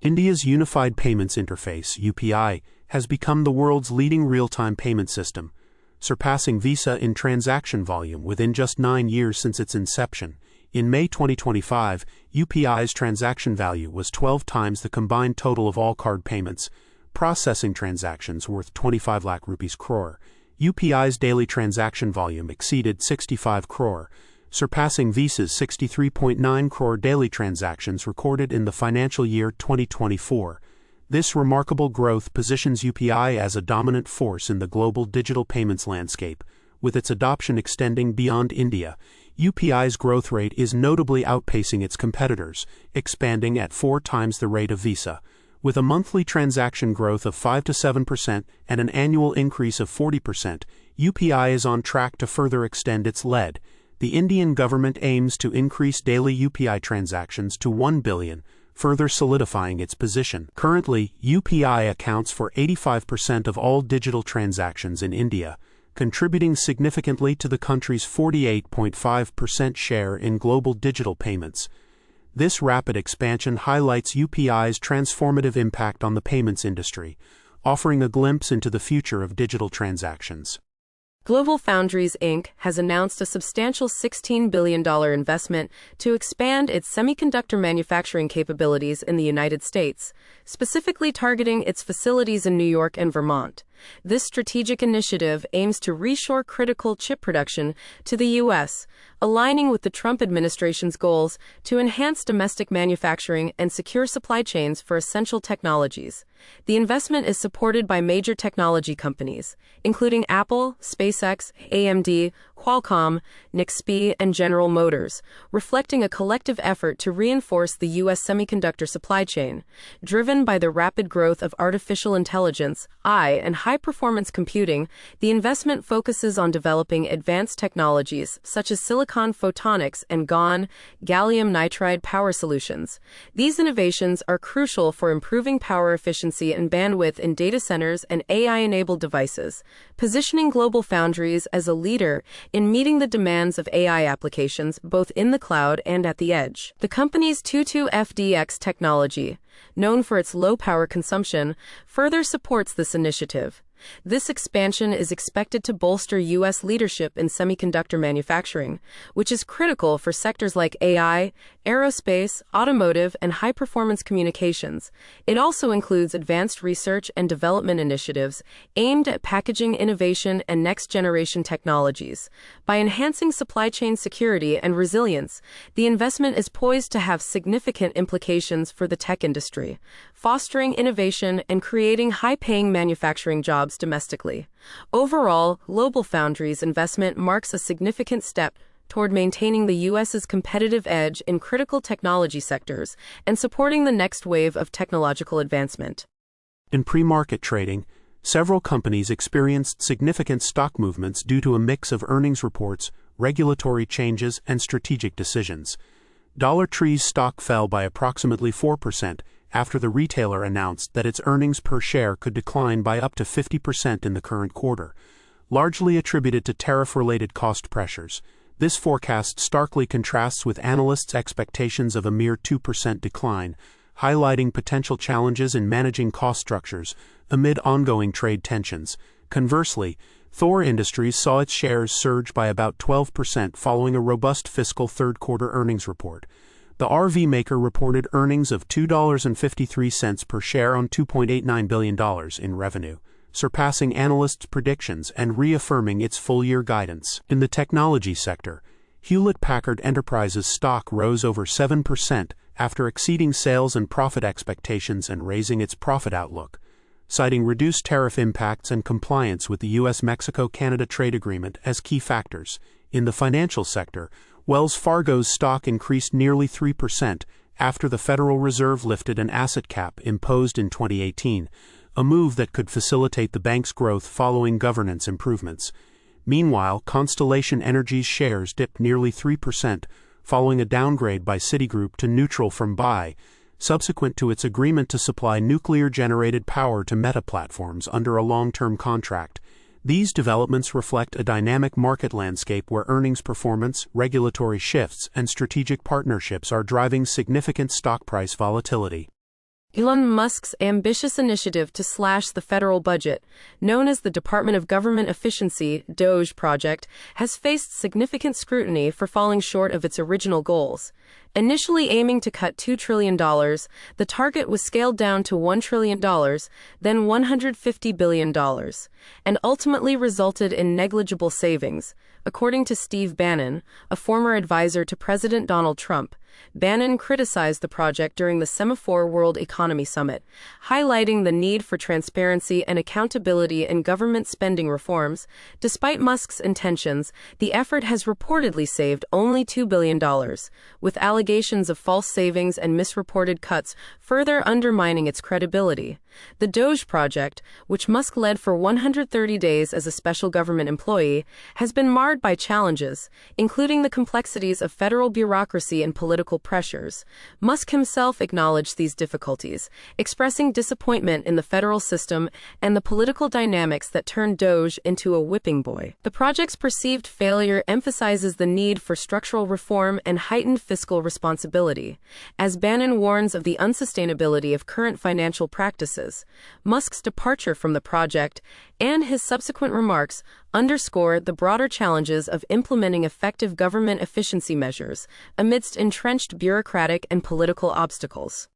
India's Unified Payments Interface (UPI) has become the world's leading real-time payment system, surpassing Visa in transaction volume within just 9 years since its inception. In May 2025, UPI's transaction value was 12 times the combined total of all card payments, processing transactions worth 25 lakh rupees crore. UPI's daily transaction volume exceeded 65 crore, surpassing Visa's 63.9 crore daily transactions recorded in the financial year 2024. This remarkable growth positions UPI as a dominant force in the global digital payments landscape. With its adoption extending beyond India, UPI's growth rate is notably outpacing its competitors, expanding at 4 times the rate of Visa. With a monthly transaction growth of 5 to 7% and an annual increase of 40%, UPI is on track to further extend its lead. The Indian government aims to increase daily UPI transactions to 1 billion, further solidifying its position. Currently, UPI accounts for 85% of all digital transactions in India, contributing significantly to the country's 48.5% share in global digital payments. This rapid expansion highlights UPI's transformative impact on the payments industry, offering a glimpse into the future of digital transactions. GlobalFoundries Inc. has announced a substantial $16 billion investment to expand its semiconductor manufacturing capabilities in the United States, specifically targeting its facilities in New York and Vermont. This strategic initiative aims to reshore critical chip production to the U.S., aligning with the Trump administration's goals to enhance domestic manufacturing and secure supply chains for essential technologies. The investment is supported by major technology companies, including Apple, SpaceX, AMD, Qualcomm, NXP, and General Motors, reflecting a collective effort to reinforce the U.S. semiconductor supply chain. Driven by the rapid growth of artificial intelligence, AI, and high-performance computing, the investment focuses on developing advanced technologies such as silicon photonics and GaN, gallium nitride power solutions. These innovations are crucial for improving power efficiency and bandwidth in data centers and AI-enabled devices, positioning GlobalFoundries as a leader in meeting the demands of AI applications both in the cloud and at the edge. The company's 22FDX technology, known for its low power consumption, further supports this initiative. This expansion is expected to bolster U.S. leadership in semiconductor manufacturing, which is critical for sectors like AI, aerospace, automotive, and high-performance communications. It also includes advanced research and development initiatives aimed at packaging innovation and next-generation technologies. By enhancing supply chain security and resilience, the investment is poised to have significant implications for the tech industry, fostering innovation and creating high-paying manufacturing jobs domestically. Overall, GlobalFoundries' investment marks a significant step toward maintaining the U.S.'s competitive edge in critical technology sectors and supporting the next wave of technological advancement. In pre-market trading, several companies experienced significant stock movements due to a mix of earnings reports, regulatory changes, and strategic decisions. Dollar Tree's stock fell by approximately 4%, after the retailer announced that its earnings per share could decline by up to 50% in the current quarter, largely attributed to tariff-related cost pressures. This forecast starkly contrasts with analysts' expectations of a mere 2% decline, highlighting potential challenges in managing cost structures amid ongoing trade tensions. Conversely, Thor Industries saw its shares surge by about 12% following a robust fiscal third-quarter earnings report. The RV maker reported earnings of $2.53 per share on $2.89 billion in revenue, surpassing analysts' predictions and reaffirming its full-year guidance. In the technology sector, Hewlett-Packard Enterprise's stock rose over 7% after exceeding sales and profit expectations and raising its profit outlook, citing reduced tariff impacts and compliance with the U.S.-Mexico-Canada trade agreement as key factors. In the financial sector, Wells Fargo's stock increased nearly 3% after the Federal Reserve lifted an asset cap imposed in 2018, a move that could facilitate the bank's growth following governance improvements. Meanwhile, Constellation Energy's shares dipped nearly 3%, following a downgrade by Citigroup to neutral from buy, subsequent to its agreement to supply nuclear-generated power to Meta Platforms under a long-term contract. These developments reflect a dynamic market landscape where earnings performance, regulatory shifts, and strategic partnerships are driving significant stock price volatility. Elon Musk's ambitious initiative to slash the federal budget, known as the Department of Government Efficiency (DOGE) project, has faced significant scrutiny for falling short of its original goals. Initially aiming to cut $2 trillion, the target was scaled down to $1 trillion, then $150 billion, and ultimately resulted in negligible savings. According to Steve Bannon, a former advisor to President Donald Trump, Bannon criticized the project during the Semaphore World Economy Summit, highlighting the need for transparency and accountability in government spending reforms. Despite Musk's intentions, the effort has reportedly saved only $2 billion, with allegations of false savings and misreported cuts further undermining its credibility. The DOGE project, which Musk led for 130 days as a special government employee, has been marred by challenges, including the complexities of federal bureaucracy and political pressures. Musk himself acknowledged these difficulties, expressing disappointment in the federal system and the political dynamics that turned DOGE into a whipping boy. The project's perceived failure emphasizes the need for structural reform and heightened fiscal responsibility. As Bannon warns of the unsustainability of current financial practices, Musk's departure from the project and his subsequent remarks underscore the broader challenges of implementing effective government efficiency measures amidst entrenched bureaucratic and political obstacles.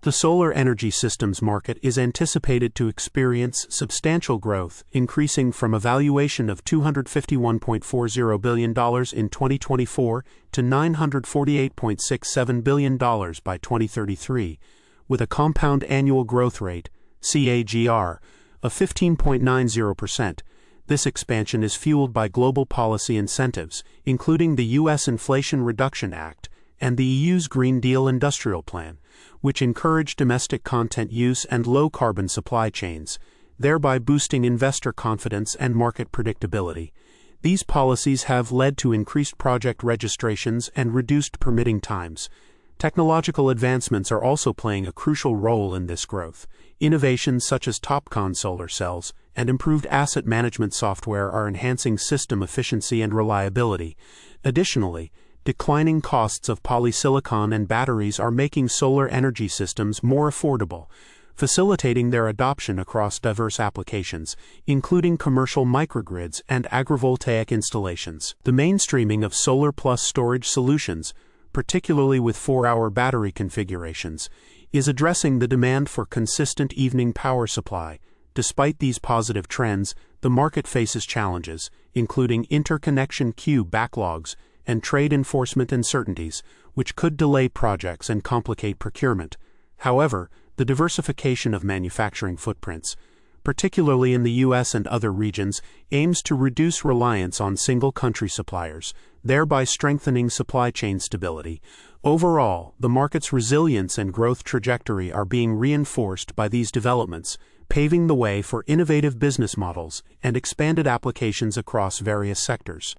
The solar energy systems market is anticipated to experience substantial growth, increasing from a valuation of $251.40 billion in 2024 to $948.67 billion by 2033, with a compound annual growth rate, CAGR, of 15.90%. This expansion is fueled by global policy incentives, including the U.S. Inflation Reduction Act and the EU's Green Deal Industrial Plan, which encourage domestic content use and low-carbon supply chains, thereby boosting investor confidence and market predictability. These policies have led to increased project registrations and reduced permitting times. Technological advancements are also playing a crucial role in this growth. Innovations such as TOPCon solar cells and improved asset management software are enhancing system efficiency and reliability. Additionally, declining costs of polysilicon and batteries are making solar energy systems more affordable, facilitating their adoption across diverse applications, including commercial microgrids and agrivoltaic installations. The mainstreaming of solar plus storage solutions, particularly with 4-hour battery configurations, is addressing the demand for consistent evening power supply. Despite these positive trends, the market faces challenges, including interconnection queue backlogs and trade enforcement uncertainties, which could delay projects and complicate procurement. However, the diversification of manufacturing footprints, particularly in the U.S. and other regions, aims to reduce reliance on single-country suppliers, thereby strengthening supply chain stability. Overall, the market's resilience and growth trajectory are being reinforced by these developments, paving the way for innovative business models and expanded applications across various sectors.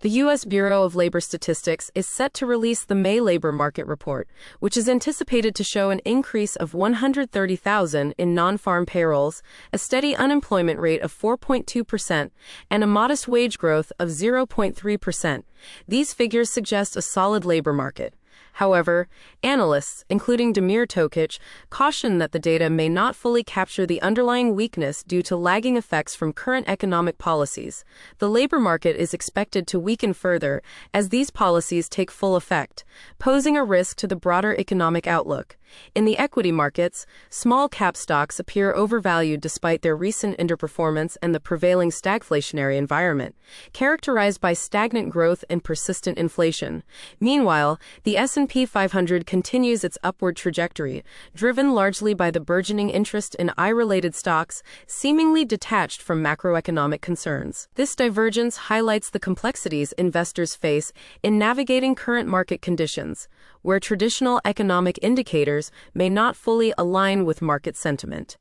The U.S. Bureau of Labor Statistics is set to release the May labor market report, which is anticipated to show an increase of 130,000 in non-farm payrolls, a steady unemployment rate of 4.2%, and a modest wage growth of 0.3%. These figures suggest a solid labor market. However, analysts, including Damir Tokic, caution that the data may not fully capture the underlying weakness due to lagging effects from current economic policies. The labor market is expected to weaken further as these policies take full effect, posing a risk to the broader economic outlook. In the equity markets, small-cap stocks appear overvalued despite their recent underperformance and the prevailing stagflationary environment, characterized by stagnant growth and persistent inflation. Meanwhile, the S&P 500 continues its upward trajectory, driven largely by the burgeoning interest in AI-related stocks, seemingly detached from macroeconomic concerns. This divergence highlights the complexities investors face in navigating current market conditions, where traditional economic indicators may not fully align with market sentiment.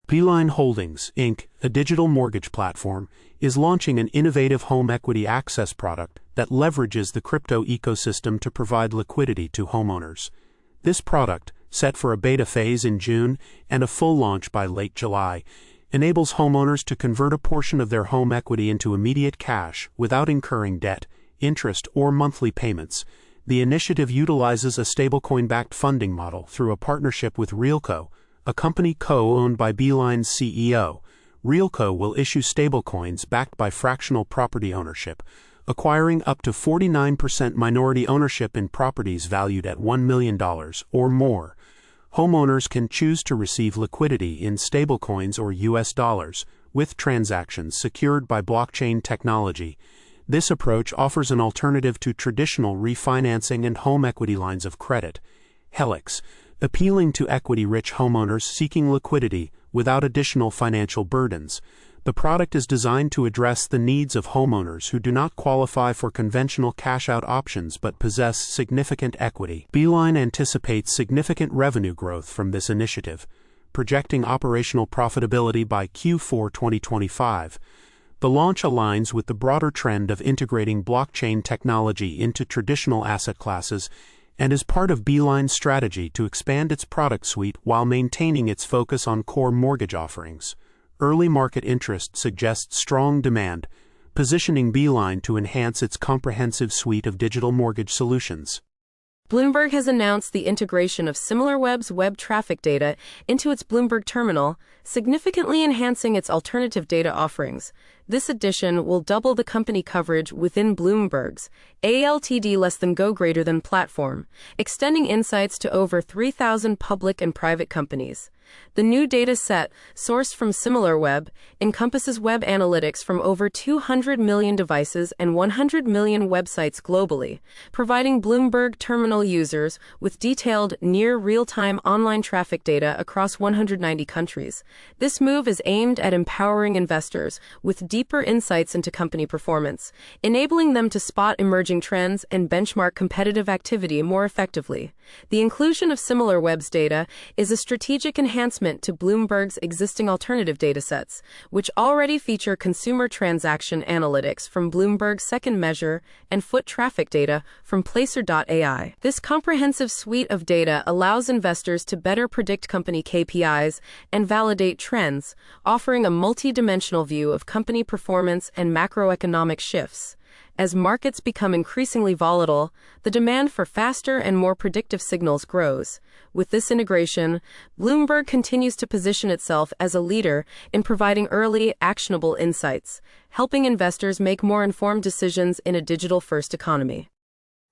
Beeline Holdings, Inc., a digital mortgage platform, is launching an innovative home equity access product that leverages the crypto ecosystem to provide liquidity to homeowners. This product, set for a beta phase in June and a full launch by late July, enables homeowners to convert a portion of their home equity into immediate cash without incurring debt, interest, or monthly payments. The initiative utilizes a stablecoin-backed funding model through a partnership with Realco, a company co-owned by Beeline's CEO. Realco will issue stablecoins backed by fractional property ownership, acquiring up to 49% minority ownership in properties valued at $1 million or more. Homeowners can choose to receive liquidity in stablecoins or US dollars, with transactions secured by blockchain technology. This approach offers an alternative to traditional refinancing and home equity lines of credit. Helix, appealing to equity-rich homeowners seeking liquidity without additional financial burdens. The product is designed to address the needs of homeowners who do not qualify for conventional cash-out options but possess significant equity. Beeline anticipates significant revenue growth from this initiative, projecting operational profitability by Q4 2025. The launch aligns with the broader trend of integrating blockchain technology into traditional asset classes and is part of Beeline's strategy to expand its product suite while maintaining its focus on core mortgage offerings. Early market interest suggests strong demand, positioning Beeline to enhance its comprehensive suite of digital mortgage solutions. Bloomberg has announced the integration of SimilarWeb's web traffic data into its Bloomberg terminal, significantly enhancing its alternative data offerings. This addition will double the company coverage within Bloomberg's ALTD greater than platform, extending insights to over 3,000 public and private companies. The new data set, sourced from SimilarWeb, encompasses web analytics from over 200 million devices and 100 million websites globally, providing Bloomberg terminal users with detailed, near real-time online traffic data across 190 countries. This move is aimed at empowering investors with deeper insights into company performance, enabling them to spot emerging trends and benchmark competitive activity more effectively. The inclusion of SimilarWeb's data is a strategic enhancement to Bloomberg's existing alternative datasets, which already feature consumer transaction analytics from Bloomberg's Second Measure and foot traffic data from Placer.ai. This comprehensive suite of data allows investors to better predict company KPIs and validate trends, offering a multi-dimensional view of company performance and macroeconomic shifts. As markets become increasingly volatile, the demand for faster and more predictive signals grows. With this integration, Bloomberg continues to position itself as a leader in providing early, actionable insights, helping investors make more informed decisions in a digital-first economy.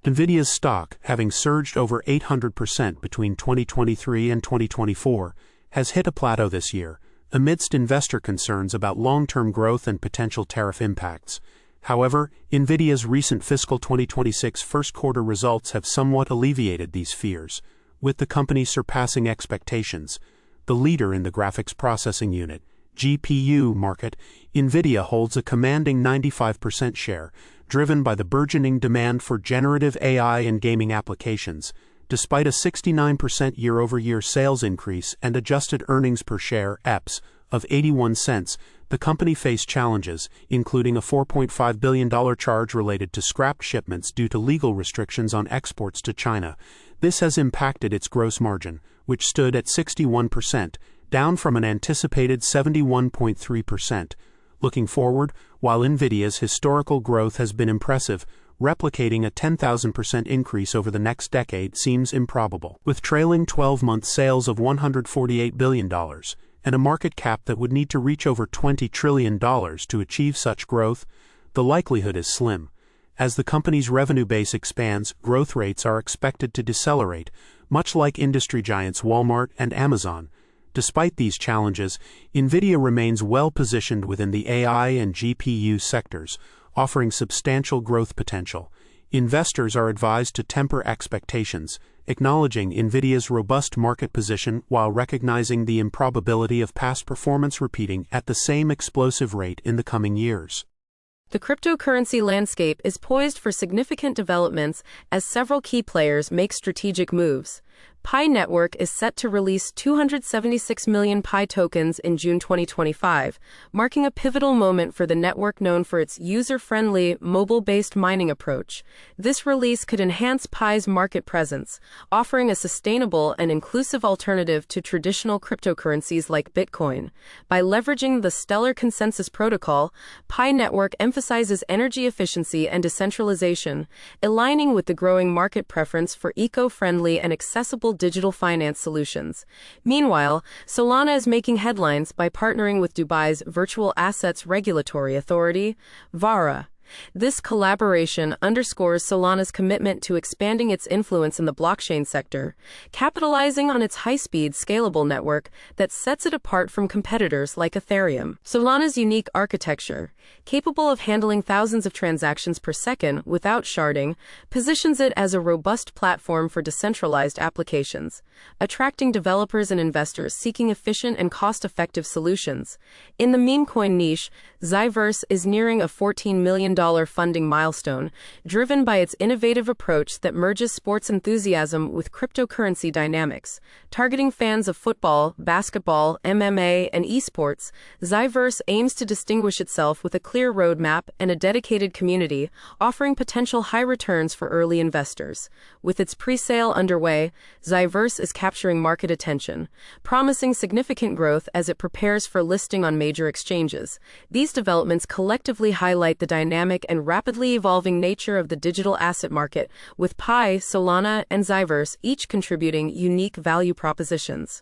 NVIDIA's stock, having surged over 800% between 2023 and 2024, has hit a plateau this year, amidst investor concerns about long-term growth and potential tariff impacts. However, NVIDIA's recent fiscal 2026 first-quarter results have somewhat alleviated these fears, with the company surpassing expectations. The leader in the graphics processing unit, GPU market, NVIDIA holds a commanding 95% share, driven by the burgeoning demand for generative AI and gaming applications. Despite a 69% year-over-year sales increase and adjusted earnings per share (EPS) of 81 cents, the company faced challenges, including a $4.5 billion charge related to scrapped shipments due to legal restrictions on exports to China. This has impacted its gross margin, which stood at 61%, down from an anticipated 71.3%. Looking forward, while NVIDIA's historical growth has been impressive, replicating a 10,000% increase over the next decade seems improbable. With trailing 12-month sales of $148 billion, and a market cap that would need to reach over $20 trillion to achieve such growth, the likelihood is slim. As the company's revenue base expands, growth rates are expected to decelerate, much like industry giants Walmart and Amazon. Despite these challenges, NVIDIA remains well-positioned within the AI and GPU sectors, offering substantial growth potential. Investors are advised to temper expectations, acknowledging NVIDIA's robust market position while recognizing the improbability of past performance repeating at the same explosive rate in the coming years. The cryptocurrency landscape is poised for significant developments as several key players make strategic moves. Pi Network is set to release 276 million Pi tokens in June 2025, marking a pivotal moment for the network known for its user-friendly, mobile-based mining approach. This release could enhance Pi's market presence, offering a sustainable and inclusive alternative to traditional cryptocurrencies like Bitcoin. By leveraging the Stellar Consensus Protocol, Pi Network emphasizes energy efficiency and decentralization, aligning with the growing market preference for eco-friendly and accessible digital finance solutions. Meanwhile, Solana is making headlines by partnering with Dubai's Virtual Assets Regulatory Authority, VARA. This collaboration underscores Solana's commitment to expanding its influence in the blockchain sector, capitalizing on its high-speed, scalable network that sets it apart from competitors like Ethereum. Solana's unique architecture, capable of handling thousands of transactions per second without sharding, positions it as a robust platform for decentralized applications, attracting developers and investors seeking efficient and cost-effective solutions. In the meme coin niche, Zyverse is nearing a $14 million funding milestone, driven by its innovative approach that merges sports enthusiasm with cryptocurrency dynamics. Targeting fans of football, basketball, MMA, and esports, Zyverse aims to distinguish itself with a clear roadmap and a dedicated community, offering potential high returns for early investors. With its pre-sale underway, Zyverse is capturing market attention, promising significant growth as it prepares for listing on major exchanges. These developments collectively highlight the dynamic and rapidly evolving nature of the digital asset market, with Pi, Solana, and Zyverse each contributing unique value propositions.